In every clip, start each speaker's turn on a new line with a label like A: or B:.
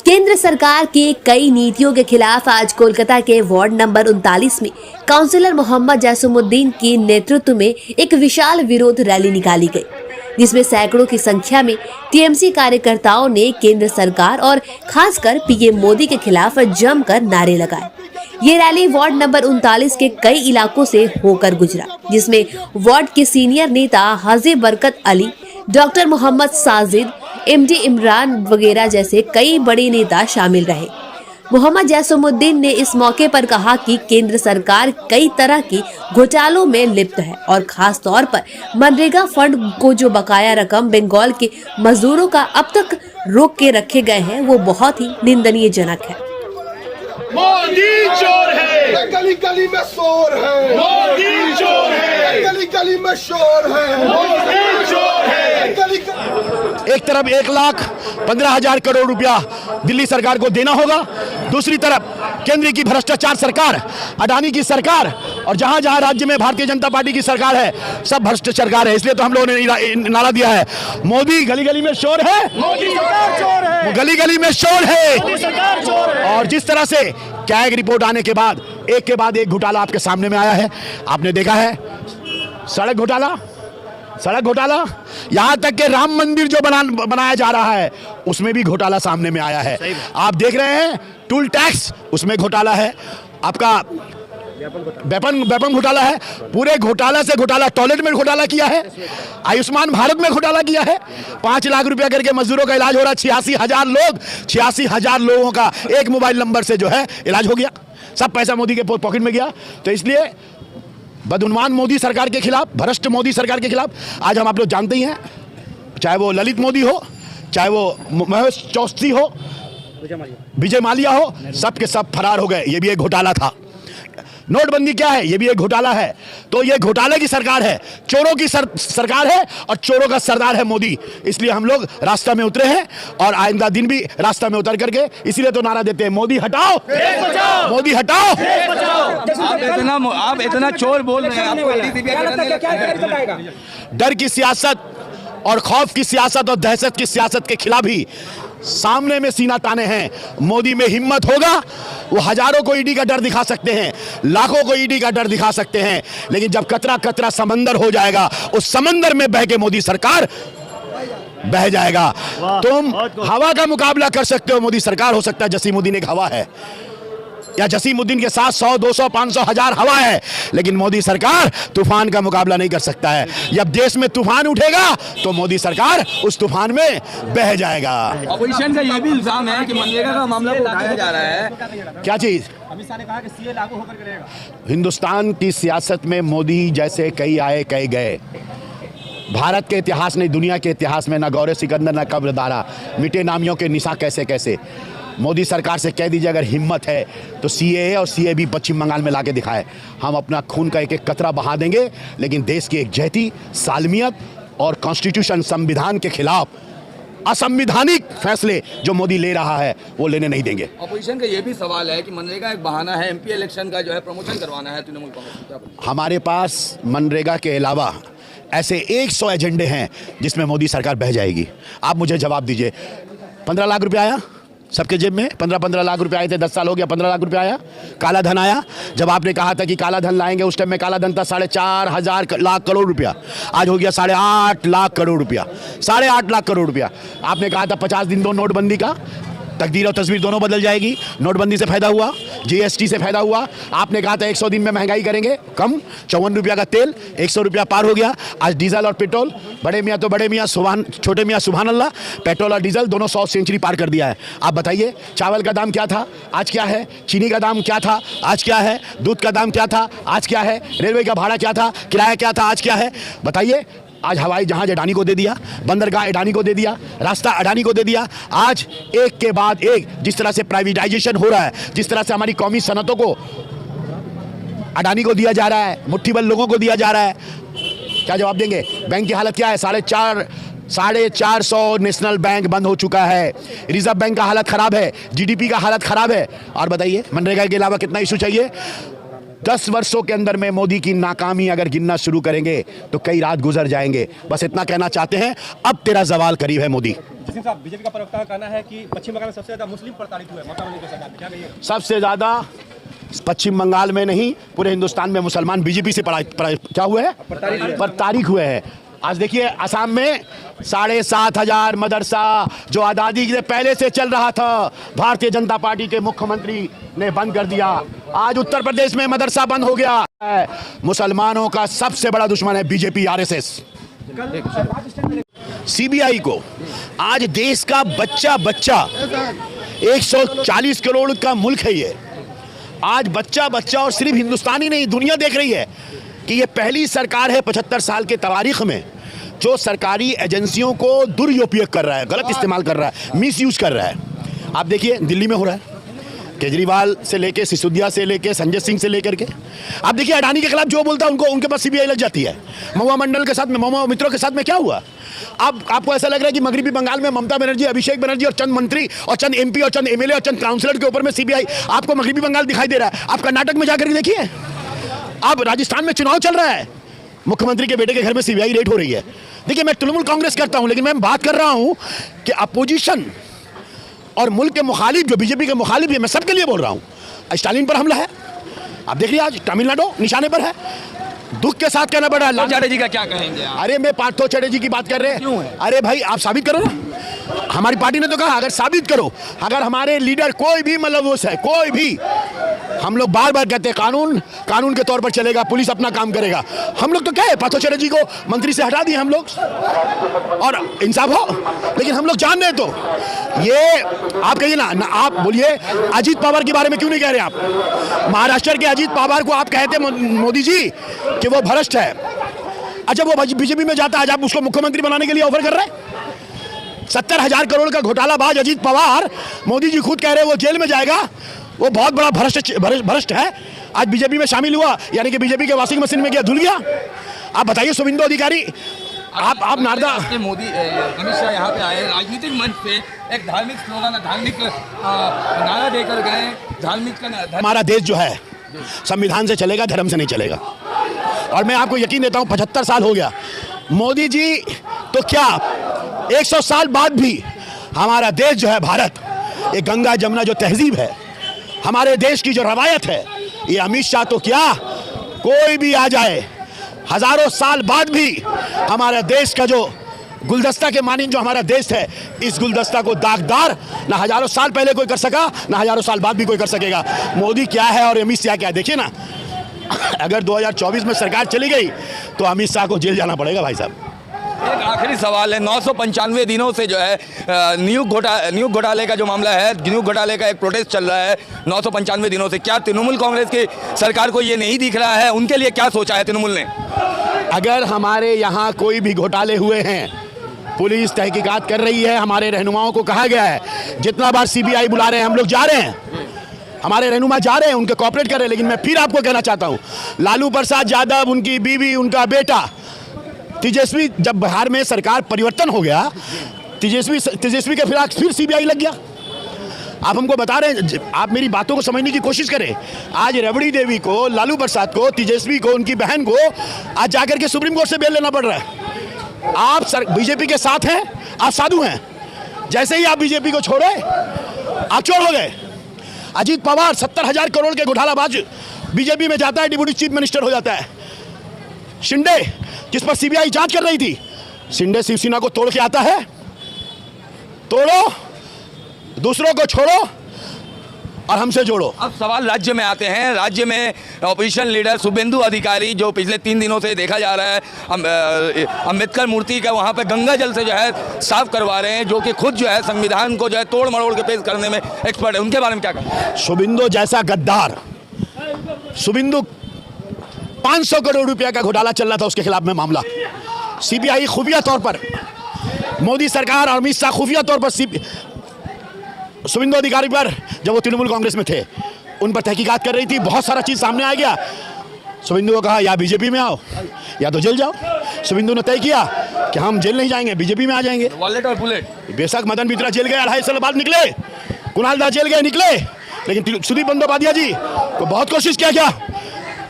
A: केंद्र सरकार की कई नीतियों के खिलाफ आज कोलकाता के वार्ड नंबर 39 में काउंसलर मोहम्मद जैसुमुद्दीन के नेतृत्व में एक विशाल विरोध रैली निकाली गई, जिसमें सैकड़ों की संख्या में टीएमसी कार्यकर्ताओं ने केंद्र सरकार और खासकर पीएम मोदी के खिलाफ जमकर नारे लगाए। ये रैली वार्ड नंबर 39 के कई इलाकों से होकर गुजरा, जिसमें वार्ड के सीनियर नेता हाजी बरकत अली, डॉक्टर मोहम्मद साजिद, एमडी इमरान वगैरह जैसे कई बड़े नेता शामिल रहे। मोहम्मद जैसुमुद्दीन ने इस मौके पर कहा कि केंद्र सरकार कई तरह की घोटालों में लिप्त है और खास तौर पर मनरेगा फंड को जो बकाया रकम बंगाल के मजदूरों का अब तक रोक के रखे गए हैं, वो बहुत ही निंदनीय जनक है।
B: मोदी चोर है,
C: गली गली में शोर है,
B: मोदी चोर है,
C: गली गली में शोर है,
B: मोदी चोर है।
D: एक तरफ 1,15,000 करोड़ रुपया दिल्ली सरकार को देना होगा, दूसरी तरफ केंद्र की भ्रष्टाचार सरकार, अडानी की सरकार, और जहां जहां राज्य में भारतीय जनता पार्टी की सरकार है सब भ्रष्ट सरकार है। इसलिए तो हम लोगों ने नारा दिया है, मोदी गली गली में शोर है,
B: मोदी सरकार चोर है,
D: गली गली में शोर है।
B: मोदी सरकार चोर है।
D: और जिस तरह से कैग रिपोर्ट आने के बाद एक घोटाला आपके सामने में आया है, आपने देखा है सड़क घोटाला, यहां तक कि राम मंदिर जो बनाया जा रहा है उसमें भी घोटाला सामने में आया है। आप देख रहे हैं टूल टैक्स, उसमें घोटाला है, आपका वेपन घोटाला है, पूरे घोटाला से घोटाला, टॉयलेट में घोटाला किया है, आयुष्मान भारत में घोटाला किया है, 5 लाख रुपया करके मजदूरों का इलाज हो रहा है, 86,000 लोगों का एक मोबाइल नंबर से जो है इलाज हो गया, सब पैसा मोदी के पॉकेट में गया। तो इसलिए बदउन्मान मोदी सरकार के खिलाफ, भ्रष्ट मोदी सरकार के खिलाफ आज हम आप लोग जानते ही हैं, चाहे वो ललित मोदी हो, चाहे वो महेश चौधरी हो, विजय माल्या हो, सब के सब फरार हो गए। ये भी एक घोटाला था। नोटबंदी क्या है? ये भी एक घोटाला है। तो ये घोटाले की सरकार है, चोरों की सरकार है, और चोरों का सरदार है मोदी। इसलिए हम लोग रास्ता में उतरे हैं और आइंदा दिन भी रास्ता में उतर करके इसीलिए तो नारा देते हैं, मोदी हटाओ, मोदी हटाओ।
E: आप इतना चोर बोल रहे हैं, आपको
D: डर की सियासत और खौफ की सियासत और दहशत की सियासत के खिलाफ ही सामने में सीना ताने हैं। मोदी में हिम्मत होगा, वो हजारों को ईडी का डर दिखा सकते हैं, लाखों को ईडी का डर दिखा सकते हैं, लेकिन जब कतरा कतरा समंदर हो जाएगा, उस समंदर में बह के मोदी सरकार बह जाएगा। तुम हवा का मुकाबला कर सकते हो, मोदी सरकार हो सकता है जसीमुद्दीन एक हवा है, या जसीमुद्दीन के साथ 100, 200, 500, 1000 हवा है, लेकिन मोदी सरकार तूफान का मुकाबला नहीं कर सकता है। जब देश में तूफान उठेगा तो मोदी सरकार उस तूफान में बह जाएगा।
E: अपोजिशन का यह भी इल्जाम है कि मनरेगा का मामला को उठाया जा रहा है।
D: क्या चीज?
E: अमित शाह ने कहा कि सीए लागू होकर रहेगा।
D: हिंदुस्तान की सियासत में मोदी जैसे कई आए कई गए। भारत के इतिहास नहीं, दुनिया के इतिहास में ना गौरे सिकंदर ना कब्र दारा, मिटे नामियों के निशा कैसे कैसे। मोदी सरकार से कह दीजिए अगर हिम्मत है तो सीएए और सीएबी पश्चिम बंगाल में लाके दिखाए। हम अपना खून का एक एक कतरा बहा देंगे, लेकिन देश की एक जहती सालमियत और कॉन्स्टिट्यूशन, संविधान के खिलाफ असंवैधानिक फैसले जो मोदी ले रहा है वो लेने नहीं देंगे।
E: अपोजिशन का ये भी सवाल है कि मनरेगा एक बहाना है, एमपी इलेक्शन का जो है प्रमोशन करवाना है तृणमूल कांग्रेस।
D: हमारे पास मनरेगा के अलावा ऐसे 100 एजेंडे हैं जिसमें मोदी सरकार बह जाएगी। आप मुझे जवाब दीजिए, 15 लाख रुपया आया सबके जेब में, 15-15 लाख रुपए आए थे, 10 साल हो गया, 15 लाख रुपए आया। काला धन आया, जब आपने कहा था कि काला धन लाएंगे उस टाइम में काला धन था 4,500 लाख करोड़ रुपया, आज हो गया 8.5 लाख करोड़ रुपया, 8.5 लाख करोड़ रुपया। आपने कहा था 50 दिन दो नोटबंदी का, तकदीर और तस्वीर दोनों बदल जाएगी। नोटबंदी से फायदा हुआ, जीएसटी से फायदा हुआ। आपने कहा था 100 दिन में महंगाई करेंगे कम, 54 रुपया का तेल 100 रुपया पार हो गया। आज डीजल और पेट्रोल, बड़े मियाँ तो बड़े मियाँ सुभान, छोटे मियाँ सुभान अल्लाह, पेट्रोल और डीजल दोनों 100 सेंचुरी पार कर दिया है। आप बताइए, चावल का दाम क्या था, आज क्या है? चीनी का दाम क्या था, आज क्या है? दूध का दाम क्या था, आज क्या है? रेलवे का भाड़ा क्या था, किराया क्या था, आज क्या है? बताइए। आज हवाई जहाज अडानी को दे दिया, बंदरगाह अडानी को दे दिया, रास्ता अडानी को दे दिया। आज एक के बाद एक जिस तरह से प्राइवेटाइजेशन हो रहा है, जिस तरह से हमारी कौमी सनतों को अडानी को दिया जा रहा है, मुट्ठीबल लोगों को दिया जा रहा है, क्या जवाब देंगे? बैंक की हालत क्या है? 450 नेशनल बैंक बंद हो चुका है, रिजर्व बैंक का हालत खराब है, जीडीपी का हालत खराब है। और बताइए मनरेगा के अलावा कितना इशू चाहिए? 10 वर्षों के अंदर में मोदी की नाकामी अगर गिनना शुरू करेंगे तो कई रात गुजर जाएंगे। बस इतना कहना चाहते हैं, अब तेरा जवाल करीब है मोदी।
F: जसीम साहब, बीजेपी का प्रवक्ता का कहना है कि पश्चिम बंगाल में सबसे ज्यादा मुस्लिम प्रताड़ित हुए ममता बनर्जी के सरकार में, क्या कहिएगा?
D: सबसे ज्यादा पश्चिम बंगाल में नहीं, पूरे हिंदुस्तान में मुसलमान बीजेपी से क्या हुए हैं, प्रताड़ित हुए हैं। आज देखिए असम में 7,500 मदरसा जो आज़ादी से पहले से चल रहा था, भारतीय जनता पार्टी के मुख्यमंत्री ने बंद कर दिया। आज उत्तर प्रदेश में मदरसा बंद हो गया है। मुसलमानों का सबसे बड़ा दुश्मन है बीजेपी, आरएसएस। सीबीआई को आज देश का बच्चा 140 करोड़ का मुल्क है ये। आज बच्चा और सिर्फ हिंदुस्तानी नहीं, दुनिया देख रही है कि ये पहली सरकार है 75 साल के तारीख में जो सरकारी एजेंसियों को दुरुपयोग कर रहा है, गलत इस्तेमाल कर रहा है, मिस यूज कर रहा है। आप देखिए दिल्ली में हो रहा है, केजरीवाल से लेके सिसोदिया से लेके संजय सिंह से लेकर के। आप देखिए अडानी के खिलाफ जो बोलता है उनके पास सीबीआई लग जाती है। महुआ मंडल के साथ में, महुआ मित्रों के साथ में क्या हुआ? अब आपको ऐसा लग रहा है कि मगरबी बंगाल में ममता बनर्जी, अभिषेक बनर्जी और चंद मंत्री और चंद एमपी और चंद एमएलए और चंद काउंसलर के ऊपर में सीबीआई, आपको मगरबी बंगाल दिखाई दे रहा है। आप कर्नाटक में जाकर देखिए, अब राजस्थान में चुनाव चल रहा है, मुख्यमंत्री के बेटे के घर में सीबीआई रेड हो रही है। देखिए मैं तृणमूल कांग्रेस करता हूं, लेकिन मैं बात कर रहा हूं कि अपोजिशन और मुल्क के मुखालिफ जो बीजेपी के मुखालिफ है, मैं सबके लिए बोल रहा हूं। स्टालिन पर हमला है, आप देख लीजिए आज तमिलनाडु निशाने पर है। दुख के साथ कहना पड़ा।
E: चटर्जी का क्या कहेंगे आप?
D: अरे मैं पार्थो चटर्जी की बात कर रहे हैं। अरे भाई आप साबित करो ना, हमारी पार्टी ने तो कहा अगर साबित करो, अगर हमारे लीडर कोई भी मलबूस है, कोई भी, हम लोग बार बार कहते हैं कानून के तौर पर चलेगा, पुलिस अपना काम करेगा। हम लोग तो क्या है, पार्थो चटर्जी को मंत्री से हटा दिए हम लोग और इंसाफ हो, लेकिन हम लोग जान रहे तो ये आप कहिए ना, आप बोलिए अजीत पवार के बारे में क्यों नहीं कह रहे आप? महाराष्ट्र के अजीत पवार को आप कहते मोदी जी कि वो भ्रष्ट है। अच्छा वो बीजेपी में जाता है, आज आप उसको मुख्यमंत्री बनाने के लिए ऑफर कर रहे हैं। 70,000 करोड़ का घोटालाबाज अजीत पवार, मोदी जी खुद कह रहे हैं वो जेल में जाएगा, वो बहुत बड़ा भ्रष्ट है। आज बीजेपी में शामिल हुआ, यानी कि बीजेपी के वॉशिंग मशीन में गया, धुल गया। आप बताइए शुभेंदु अधिकारी, आप नारदा
E: मोदी अमित शाह यहाँ पे आए, राजनीतिक मंच पे एक धार्मिक स्लोगन, धार्मिक नारा देकर गए, धार्मिक का
D: हमारा देश जो है संविधान से चलेगा, धर्म से नहीं चलेगा। और मैं आपको यकीन देता हूं 75 साल हो गया मोदी जी, तो क्या 100 साल बाद भी हमारा देश जो है भारत, ये गंगा जमुना जो तहजीब है, हमारे देश की जो रवायत है, ये अमित शाह तो क्या कोई भी आ जाए, हजारों साल बाद भी हमारा देश का जो गुलदस्ता के मानिंद जो हमारा देश है, इस गुलदस्ता को दागदार ना हजारों साल पहले कोई कर सका, ना हजारों साल बाद भी कोई कर सकेगा। मोदी क्या है और अमित शाह क्या है, देखिए ना। अगर 2024 में सरकार चली गई तो अमित शाह को जेल जाना पड़ेगा भाई साहब।
E: एक आखिरी सवाल है, 995 दिनों से जो है नियुक्त घोटाले का जो मामला है, नियुक्त घोटाले का एक प्रोटेस्ट चल रहा है 995 दिनों से। क्या तृणमूल कांग्रेस की सरकार को ये नहीं दिख रहा है? उनके लिए क्या सोचा है तृणमूल ने?
D: अगर हमारे यहाँ कोई भी घोटाले हुए हैं, पुलिस तहकीकात कर रही है, हमारे रहनुमाओं को कहा गया है, जितना बार सीबीआई बुला रहे हैं हम लोग जा रहे हैं, हमारे रहनुमा जा रहे हैं, उनके कॉपरेट कर रहे हैं। लेकिन मैं फिर आपको कहना चाहता हूँ, लालू प्रसाद यादव, उनकी बीवी, उनका बेटा तेजस्वी, जब बिहार में सरकार परिवर्तन हो गया, तेजस्वी के खिलाफ फिर सीबीआई लग गया। आप हमको बता रहे हैं, आप मेरी बातों को समझने की कोशिश करें। आज रबड़ी देवी को, लालू प्रसाद को, तेजस्वी को, उनकी बहन को आज जाकर के सुप्रीम कोर्ट से बेल लेना पड़ रहा है। आप बीजेपी के साथ हैं, आप साधु हैं। जैसे ही आप बीजेपी को छोड़े, आप चोर हो गए। अजीत पवार 70,000 करोड़ के घोटालाबाज बीजेपी में जाता है, डिप्टी चीफ मिनिस्टर हो जाता है। शिंदे, जिस पर सीबीआई जांच कर रही थी, शिंदे शिवसेना को तोड़ के आता है। तोड़ो, दूसरों को छोड़ो और हमसे जोड़ो।
E: अब सवाल राज्य में आते हैं। राज्य में ऑपोजिशन लीडर शुभेंदु अधिकारी, जो पिछले 3 दिनों से देखा जा रहा है अम्बेडकर मूर्ति का वहाँ पे गंगा जल से जो है साफ करवा रहे हैं, जो कि खुद जो है संविधान को जो है तोड़ मरोड़ के पेश करने में एक्सपर्ट है, उनके बारे में क्या कहें?
D: शुभेंदु जैसा गद्दार, शुभेंदु 500 करोड़ रुपया का घोटाला चल रहा था उसके खिलाफ में मामला, सीबीआई खुफिया तौर पर, मोदी सरकार और अमित शाह खुफिया तौर पर शुभेंदु अधिकारी पर, जब वो तृणमूल कांग्रेस में थे, उन पर तहकीकात कर रही थी। बहुत सारा चीज सामने आ गया। शुभेंदु को कहा या बीजेपी में आओ या तो जेल जाओ। शुभेंदु ने तय किया कि हम जेल नहीं जाएंगे, बीजेपी में आ जाएंगे।
E: वॉलेट और बुलेट,
D: बेशक मदन मित्रा जेल गए, 2.5 साल बाद निकले, कुणाल दास जेल गए, निकले, लेकिन सुदीप बंदोपाध्याय जी को बहुत कोशिश किया गया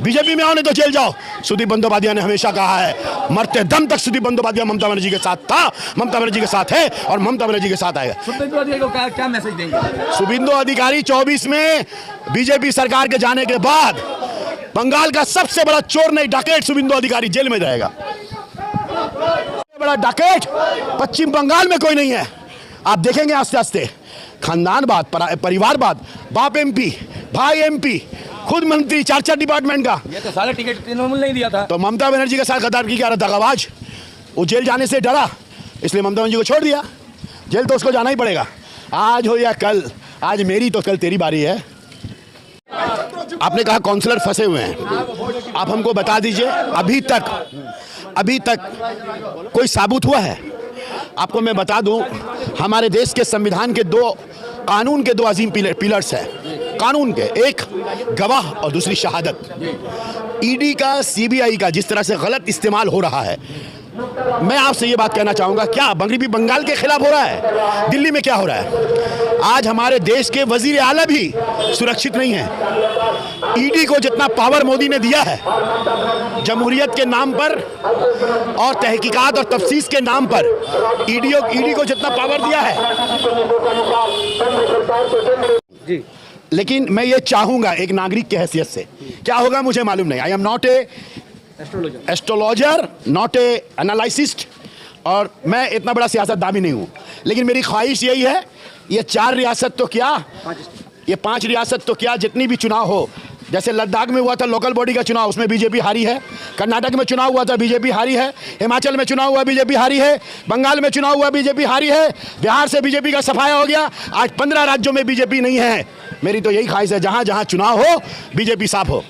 D: बीजेपी में आओ नहीं तो जेल जाओ। सुदीप बंदोपाध्याय ने हमेशा कहा है, मरते दम तक सुदीप बंदोपाध्याय ममता बनर्जी के साथ था, ममता बनर्जी के साथ है और ममता बनर्जी के साथ आएगा।
E: शुभेंदु अधिकारी को क्या मैसेज देंगे?
D: शुभेंदु अधिकारी 24 में बीजेपी सरकार के जाने के बाद बंगाल का सबसे बड़ा चोर नहीं डकैत शुभेंदु अधिकारी जेल में जाएगा। बड़ा डकैत पश्चिम बंगाल में कोई नहीं है। आप देखेंगे आस्ते आस्ते खानदानवाद, परिवारवाद, बाप एमपी, भाई एमपी, खुद मंत्री, 4 डिपार्टमेंट का।
E: ये तो सारे टिकट तृणमूल नहीं दिया था।
D: तो ममता बनर्जी के साथ गद्दार की क्या रहा? दगाबाज। वो जेल जाने से डरा, इसलिए ममता बनर्जी को छोड़ दिया। जेल तो उसको जाना ही पड़ेगा, आज हो या कल। आज मेरी तो कल तेरी बारी है। आपने कहा काउंसलर फंसे हुए हैं, आप हमको बता दीजिए अभी तक कोई साबुत हुआ है? आपको मैं बता दूं, हमारे देश के संविधान के कानून के दो अजीम पिलर्स हैं। कानून के, एक गवाह और दूसरी शहादत। ईडी का, सीबीआई का जिस तरह से गलत इस्तेमाल हो रहा है, मैं आपसे ये बात कहना चाहूंगा, क्या मगरबी बंगाल के खिलाफ हो रहा है? दिल्ली में क्या हो रहा है? आज हमारे देश के वजीर आला भी सुरक्षित नहीं है। ईडी को जितना पावर मोदी ने दिया है जमहूरियत के नाम पर और तहकीकात और तफ्तीश के नाम पर, ईडी को जितना पावर दिया है, लेकिन मैं ये चाहूंगा एक नागरिक की हैसियत से, क्या होगा मुझे मालूम नहीं। I am not a astrologer, not a analyst, और मैं इतना बड़ा सियासतदान नहीं हूं, लेकिन मेरी ख्वाहिश यही है, ये 4 रियासत तो क्या, ये 5 रियासत तो क्या, जितनी भी चुनाव हो, जैसे लद्दाख में हुआ था लोकल बॉडी का चुनाव, उसमें बीजेपी हारी है। कर्नाटक में चुनाव हुआ था, बीजेपी हारी है। हिमाचल में चुनाव हुआ, बीजेपी हारी है। बंगाल में चुनाव हुआ, बीजेपी हारी है। बिहार से बीजेपी का सफाया हो गया। आज 15 राज्यों में बीजेपी नहीं है। मेरी तो यही ख्वाहिश है, जहां जहां चुनाव हो बीजेपी साफ हो।